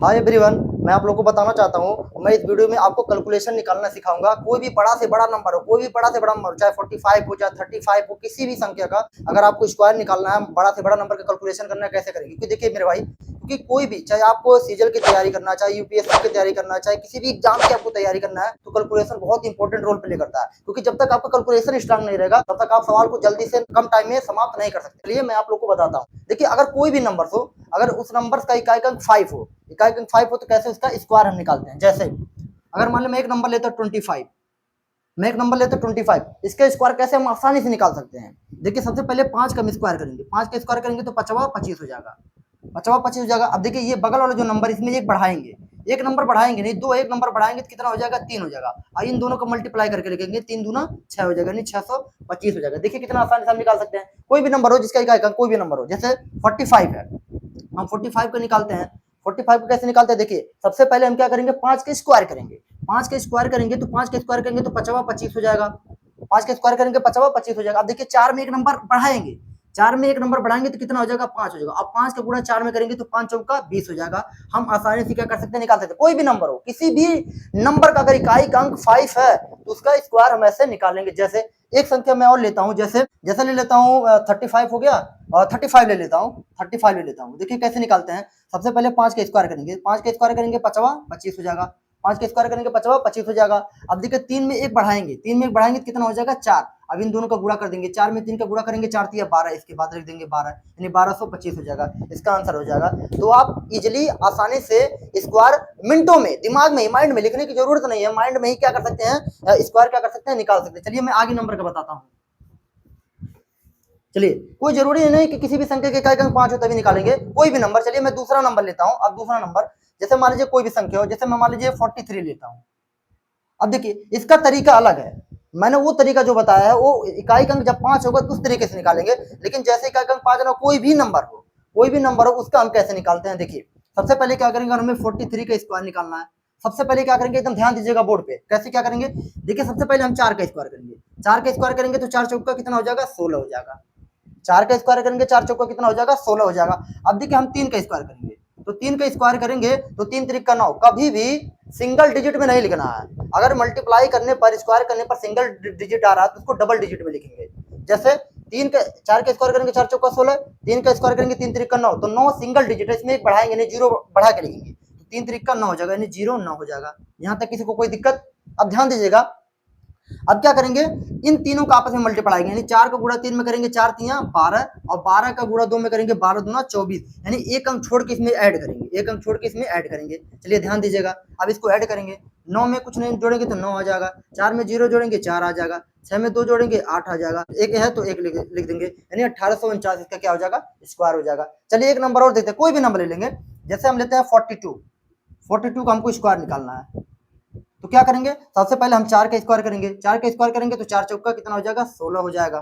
Hi everyone, मैं आप लोगों को बताना चाहता हूँ। मैं इस वीडियो में आपको कैलकुलेशन निकालना सिखाऊंगा। कोई भी बड़ा से बड़ा नंबर हो, कोई भी बड़ा से बड़ा नंबर, चाहे 45 हो, चाहे 35 हो, किसी भी संख्या का अगर आपको स्क्वायर निकालना है, बड़ा से बड़ा नंबर का कैलकुलेशन करना है, कैसे करेंगे? क्योंकि देखिए मेरे भाई, क्योंकि कोई भी, चाहे आपको सीजल की तैयारी करना है, चाहे यूपीएससी की तैयारी करना है, चाहे किसी भी एग्जाम की आपको तैयारी करना है, तो कैलकुलेशन बहुत इंपॉर्टेंट रोल प्ले करता है। क्योंकि जब तक आपका कैलकुलेशन स्ट्रांग नहीं रहेगा, तब तक आप सवाल को जल्दी से कम टाइम में समाप्त नहीं कर सकते। चलिए मैं आप लोग को बताता हूँ। देखिए, अगर कोई भी नंबर हो, अगर उस नंबर का इकाई अंक 5 हो, इकाई अंक 5 हो, तो कैसे उसका स्क्वायर हम निकालते हैं? जैसे अगर मान लो मैं एक नंबर लेता हूँ 25, मैं एक नंबर लेता हूँ 25, इसका स्क्वायर कैसे हम आसानी से निकाल सकते हैं? देखिए, सबसे पहले 5 का हम स्क्वायर करेंगे, 5 का स्क्वायर करेंगे तो 5 25 हो जाएगा, 5 25 हो जाएगा। अब देखिए, ये बगल वाला जो नंबर, इसमें एक बढ़ाएंगे, एक नंबर बढ़ाएंगे नहीं, दो एक नंबर बढ़ाएंगे तो कितना हो जाएगा? 3 हो जाएगा। और इन दोनों को मल्टीप्लाई करके लिखेंगे, 3 दूना 6 हो जाएगा, नहीं 625 हो जाएगा। देखिए कितना आसानी से हम निकाल सकते हैं। कोई भी नंबर हो जिसका इकाई अंक कोई भी नंबर हो, जैसे 45 है, हम 45 को निकालते हैं। 45 को कैसे निकालते हैं? देखिए, सबसे पहले हम क्या करेंगे? 5 के स्क्वायर करेंगे, 5 के स्क्वायर करेंगे तो 5 के स्क्वायर करेंगे तो 5 25 हो जाएगा, 5 के स्क्वायर करेंगे 5 25 हो जाएगा। अब देखिए, 4 में एक नंबर बढ़ाएंगे, 4 में एक नंबर बढ़ाएंगे तो कितना हो जाएगा? 5 हो जाएगा। अब 5 का गुणा 4 में करेंगे तो 5 चौका 20 हो जाएगा। हम आसानी से क्या कर सकते हैं? निकाल सकते हैं। कोई भी नंबर हो, किसी भी नंबर का अगर इकाई का अंक 5 है तो उसका स्क्वायर हम ऐसे निकालेंगे। जैसे एक संख्या मैं और लेता हूं, जैसे जैसे ले लेता हूं 35 हो गया, और 35 ले लेता हूं, 35 ले लेता हूं। देखिए कैसे निकालते हैं। सबसे पहले 5 का स्क्वायर करेंगे, 5 का स्क्वायर करेंगे 5 25 हो जाएगा, 5 का स्क्वायर करेंगे 5 25 हो जाएगा। अब देखिए, 3 में एक बढ़ाएंगे, 3 में एक बढ़ाएंगे तो कितना हो जाएगा? 4। अब इन दोनों का गुणा कर देंगे, 4 में 3 का गुणा करेंगे, 4 3 12, इसके बाद लिख देंगे 12, यानी 1225 हो जाएगा। इसका आंसर हो जाएगा। तो आप इजिली आसानी से स्क्वायर मिनटों में, दिमाग में, माइंड में लिखने की जरूरत नहीं है, माइंड में ही क्या कर सकते हैं? स्क्वायर क्या कर सकते हैं? निकाल सकते हैं। चलिए मैं आगे नंबर का बताता हूँ। चलिए, कोई जरूरी नहीं कि किसी भी संख्या के इकाई अंक 5 हो तभी निकालेंगे, कोई भी नंबर। चलिए मैं दूसरा नंबर लेता हूँ। अब दूसरा नंबर, जैसे मान लीजिए कोई भी संख्या हो, जैसे मैं मान लीजिए 43 लेता हूँ। अब देखिए, इसका तरीका अलग है। मैंने वो तरीका जो बताया है, वो इकाई अंक जब 5 होगा तो उस तरीके से निकालेंगे। लेकिन जैसे इकाई अंक 5 ना, कोई भी नंबर हो, कोई भी नंबर हो, उसका हम कैसे निकालते हैं? देखिए, सबसे पहले क्या करेंगे? हमें 43 का स्क्वायर निकालना है। सबसे पहले क्या करेंगे? एकदम ध्यान दीजिएगा बोर्ड पे, कैसे क्या करेंगे? देखिए, सबसे पहले हम 4 का स्क्वायर करेंगे, 4 का स्क्वायर करेंगे तो 4 चौका कितना हो जाएगा? 16 हो जाएगा। 4 का स्क्वायर करेंगे, 4 चौका कितना हो जाएगा? 16 हो जाएगा। अब देखिए, हम 3 का स्क्वायर करेंगे, तो 3 का स्क्वायर करेंगे तो 3 3 का 9। कभी भी सिंगल डिजिट में नहीं लिखना है। अगर मल्टीप्लाई करने पर, स्क्वायर करने पर सिंगल डिजिट आ रहा है तो उसको डबल डिजिट में लिखेंगे। जैसे 4 का स्क्वायर करेंगे 4 चौका 16, 3 का स्क्वायर करेंगे 3 3 का 9, तो 9 सिंगल डिजिट है, इसमें एक बढ़ाएंगे यानी जीरो बढ़ा के लिखेंगे, तो 3 3 का 9 हो जाएगा, यानी 0 9 हो जाएगा। यहाँ तक किसी को कोई दिक्कत? अब ध्यान दीजिएगा। अब क्या करेंगे? इन तीनों का आपस में मल्टीप्लाई, यानी 4 का गुणा 3 में करेंगे 4 3 12, और 12 का गुणा 2 में करेंगे 12 दूना 24, यानी एक अंक छोड़ के इसमें ऐड करेंगे, एक अंक छोड़ के इसमें ऐड करेंगे। चलिए ध्यान दीजिएगा। अब इसको ऐड करेंगे, 9 में कुछ नहीं जोड़ेंगे तो 9 आ जाएगा, 4 में 0 जोड़ेंगे 4 आ जाएगा, 6 में 2 जोड़ेंगे 8 आ जाएगा, एक है तो एक लिख देंगे, यानी 1849 इसका क्या हो जाएगा? स्क्वायर हो जाएगा। चलिए एक नंबर और देखते हैं, कोई भी नंबर ले लेंगे। जैसे हम लेते हैं 42, 42 का हमको स्क्वायर निकालना है। तो क्या करेंगे? सबसे पहले हम 4 का स्क्वायर करेंगे, 4 का स्क्वायर करेंगे तो 4 चौका कितना हो जाएगा? 16 हो जाएगा।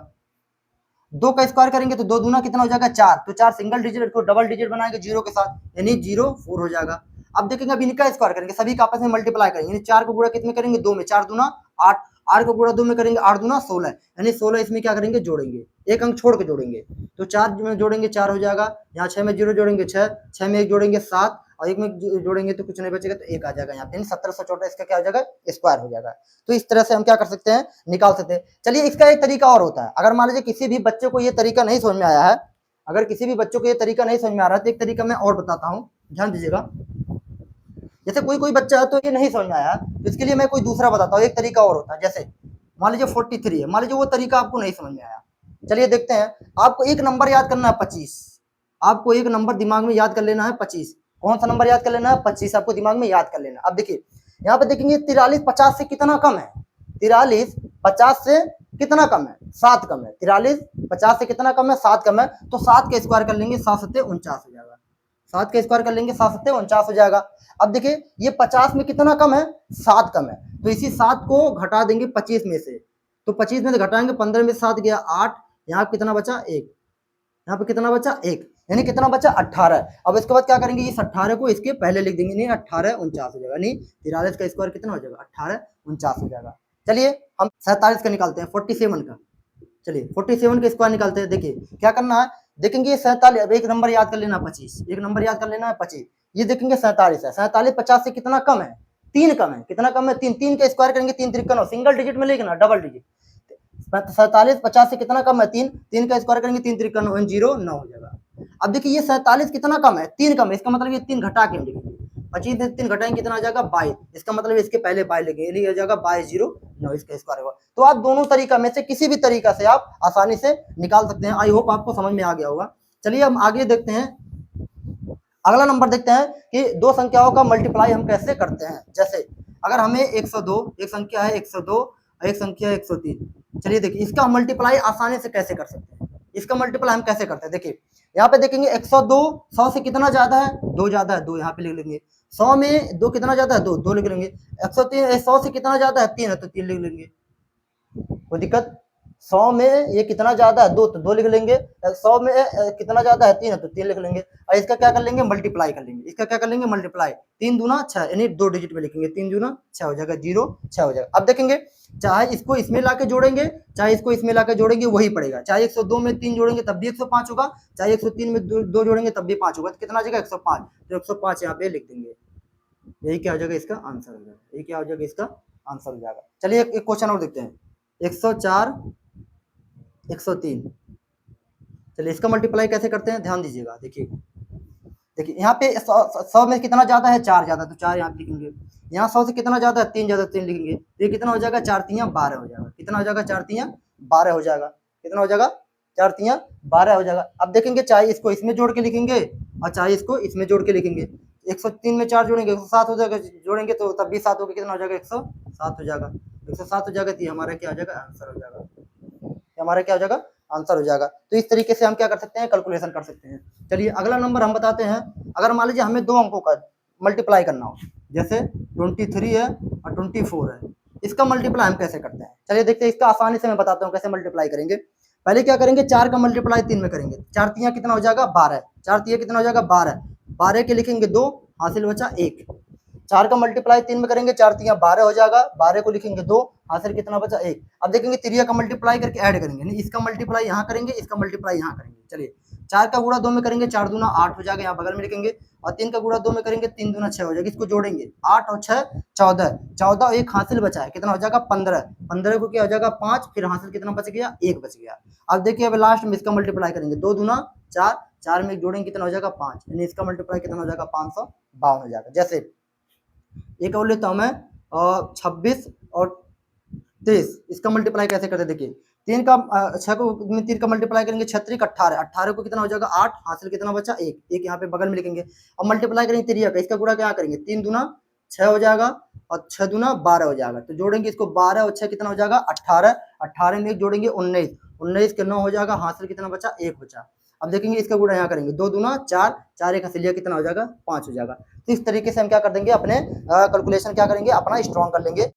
2 का स्क्वायर करेंगे तो 2 दूना कितना हो जाएगा? 4, तो 4 सिंगल डिजिट को डबल डिजिट बनाएंगे जीरो के साथ, यानी 0 4 हो जाएगा। अब देखेंगे, अब इनका स्क्वायर करेंगे, सभी का आपस में मल्टीप्लाई करेंगे, यानी 4 को गुणा कितने करेंगे? 2 में, 4 दूना 8, 8 को गुणा 2 में करेंगे 8 दूना 16, यानी 16 इसमें क्या करेंगे? जोड़ेंगे, एक अंक छोड़ के जोड़ेंगे, तो 4 में जोड़ेंगे 4 हो जाएगा, यहाँ 6 में 0 जोड़ेंगे 6, 6 में 1 जोड़ेंगे 7, और एक में जोड़ेंगे तो कुछ नहीं बचेगा, तो 1 आ जाएगा यहाँ पे, 1714 इसका क्या हो जाएगा? स्क्वायर हो जाएगा। तो इस तरह से हम क्या कर सकते हैं? निकाल सकते हैं। चलिए, इसका एक तरीका और होता है। अगर मान लीजिए किसी भी बच्चे को ये तरीका नहीं समझ में आया है, अगर किसी भी बच्चों को ये तरीका नहीं समझ में आ रहा है, तो एक तरीका मैं और बताता हूँ, ध्यान दीजिएगा। जैसे कोई कोई बच्चा है तो ये नहीं समझ में आया, तो इसके लिए मैं कोई दूसरा बताता हूँ, एक तरीका और होता है। जैसे मान लीजिए 43 है, मान लीजिए वो तरीका आपको नहीं समझ में आया। चलिए देखते हैं। आपको एक नंबर याद करना है 25, आपको एक नंबर दिमाग में याद कर लेना है 25। कौन सा नंबर याद कर लेना है? 25 आपको दिमाग में याद कर लेना। अब देखिए, यहाँ पे देखेंगे 43 50 से कितना कम है? 43 50 से कितना कम है? 7 कम है। 43 50 से कितना कम है? 7 कम है। तो 7 का स्क्वायर कर लेंगे, 7 7 49 हो जाएगा। 7 का स्क्वायर कर लेंगे, 7 7 49 हो जाएगा। अब देखिए, ये 50 में कितना कम है? 7 कम है, तो इसी 7 को घटा देंगे 25 में से, तो 25 में से घटाएंगे, 15 में 7 गया 8, यहाँ कितना बचा? 1, यहाँ पे कितना बचा? 1, यानी कितना बचा? 18। अब इसके बाद क्या करेंगे? इस 18 को इसके पहले लिख देंगे, नहीं 18 49 हो जाएगा, नहीं 43 का स्क्वायर कितना हो जाएगा? 18 49 हो जाएगा। चलिए हम 47 का निकालते हैं, 47 का। चलिए 47 का स्क्वायर निकालते हैं। देखिए क्या करना है, देखेंगे ये 47, अब एक नंबर याद कर लेना 25, एक नंबर याद कर लेना है 25, ये देखेंगे 47 है, 47 50 से कितना कम है, 3 कम है, कितना कम है 3, 3 का स्क्वायर करेंगे 3 त्रिक 9, सिंगल डिजिट में लिखना डबल डिजिट, 47 50 से कितना कम है 3, 3 का स्क्वायर करेंगे 3 त्रिक 9 0 9 हो जाएगा। अब देखिए ये 47 कितना कम है, 3 कम है, इसका मतलब ये 3 घटा के हम लिखेंगे, 25 से 3 घटाएंगे कितना आ जाएगा 22, इसका मतलब इसके पहले 22 लिखेंगे, ये हो जाएगा 22 0 9, इसका स्क्वायर होगा। तो आप दोनों तरीका में से किसी भी तरीका से आप आसानी से निकाल सकते हैं। आई होप आपको समझ में आ गया होगा। चलिए हम आगे देखते हैं, अगला नंबर देखते हैं कि दो संख्याओं का मल्टीप्लाई हम कैसे करते हैं। जैसे अगर हमें 102, एक संख्या है 102, एक संख्या है 103, चलिए देखिए इसका हम मल्टीप्लाई आसानी से कैसे कर सकते हैं, इसका मल्टीप्लाई हम कैसे करते हैं। देखिए यहाँ पे देखेंगे 102 100 से कितना ज्यादा है, 2 ज्यादा है, 2 यहाँ पे लिख लेंगे, 100 में 2 कितना ज्यादा है, 2 2 लिख लेंगे, 103 100 से कितना ज्यादा है 3 है तो 3 लिख लेंगे, कोई दिक्कत। 100 में ये कितना ज्यादा है 2 तो 2 लिख लेंगे, 100 में कितना ज्यादा है 3 है तो 3 लिख लेंगे, और इसका क्या कर लेंगे मल्टीप्लाई कर लेंगे, इसका क्या कर लेंगे मल्टीप्लाई, 3 दूना 6 यानी 2 डिजिट में लिखेंगे, 3 दूना 6 हो जाएगा, 0 6 हो जाएगा। अब देखेंगे चाहे इसको इसमें लाके जोड़ेंगे चाहे इसको इसमें लाके जोड़ेंगे वही पड़ेगा, चाहे 102 में 3 जोड़ेंगे तब भी 105 होगा, चाहे 103 में 2 जोड़ेंगे तब भी 5 होगा, तो कितना आ जाएगा 105, तो 105 यहाँ पे लिख देंगे, यही क्या हो जाएगा इसका आंसर हो जाएगा, यही क्या हो जाएगा इसका आंसर हो जाएगा। चलिए एक क्वेश्चन और देखते हैं, 104 103, चलिए इसका मल्टीप्लाई कैसे करते हैं ध्यान दीजिएगा। देखिए देखिए यहाँ पे 100 में कितना ज्यादा है 4 ज्यादा, तो 4 यहाँ लिखेंगे, यहाँ 100 से कितना ज्यादा है 3 ज्यादा, 3 लिखेंगे, तो ये कितना हो जाएगा 4 3 12 हो जाएगा, कितना हो जाएगा 4 3 12 हो जाएगा, कितना हो जाएगा 4 3 12 हो जाएगा। अब देखेंगे चाहे इसको इसमें जोड़ के लिखेंगे और चाहे इसको इसमें जोड़ के लिखेंगे, 103 में 4 जोड़ेंगे 107 हो जाएगा, जोड़ेंगे तो तब भी 7 होगा, कितना हो जाएगा 107 हो जाएगा, 107 हो जाएगा, तो हमारा क्या हो जाएगा आंसर हो जाएगा, हमारा क्या हो जाएगा आंसर हो जाएगा। तो इस तरीके से हम क्या कर सकते हैं कैलकुलेशन कर सकते हैं। चलिए अगला नंबर हम बताते हैं, अगर मान लीजिए हमें 2 अंकों का मल्टीप्लाई करना हो, जैसे 23 है और 24 है, इसका मल्टीप्लाई हम कैसे करते हैं। चलिए देखते हैं, इसका आसानी से मैं बताता हूँ कैसे मल्टीप्लाई करेंगे। पहले क्या करेंगे 4 का मल्टीप्लाई 3 में करेंगे, 4 3 कितना हो जाएगा 12, 4 3 कितना हो जाएगा 12, 12 के लिखेंगे 2, हासिल बचा 1, 4 का मल्टीप्लाई 3 में करेंगे, 4 3 12 हो जाएगा, 12 को लिखेंगे 2, हासिल कितना बचा 1। अब देखेंगे तिरिया का मल्टीप्लाई करके ऐड करेंगे, नहीं इसका मल्टीप्लाई यहाँ करेंगे, इसका मल्टीप्लाई यहाँ करेंगे। चलिए 4 का गुणा 2 में करेंगे, 4 दूना 8 हो जाएगा, यहाँ बगल में लिखेंगे, और 3 का गुणा 2 में करेंगे, 3 दूना 6 हो जाएगा, इसको जोड़ेंगे 8 और 6 14, 14 और 1 हासिल बचा है, कितना हो जाएगा 15, 15 को क्या हो जाएगा 5, फिर हासिल कितना बच गया 1 बच गया। अब देखिए अब लास्ट में इसका मल्टीप्लाई करेंगे, 2 दूना 4, 4 में जोड़ेंगे कितना हो जाएगा 5, यानी इसका मल्टीप्लाई कितना हो जाएगा 552 हो जाएगा। जैसे एक और लेता हूं मैं 26 और 23, इसका मल्टीप्लाई कैसे करते देखिए, 3 का 6 को 3 का मल्टीप्लाई करेंगे 6 18, 18 को कितना हो जाएगा 8, हासिल कितना बचा 1, एक यहाँ पे बगल में लिखेंगे, अब मल्टीप्लाई करेंगे तिरिया का, इसका गुणा क्या करेंगे 3 दूना 6 हो जाएगा और 6 दूना 12 हो जाएगा, तो जोड़ेंगे इसको 12 और 6 कितना हो जाएगा 18, 18 में एक जोड़ेंगे 19, 19 के 9 हो जाएगा, हासिल कितना बचा 1 बचा। अब देखेंगे इसका गुणा यहाँ करेंगे, 2 दूना 4, 4 एक हसीलिया कितना हो जाएगा 5 हो जाएगा। तो इस तरीके से हम क्या कर देंगे अपने कैलकुलेशन क्या करेंगे अपना स्ट्रॉन्ग कर लेंगे।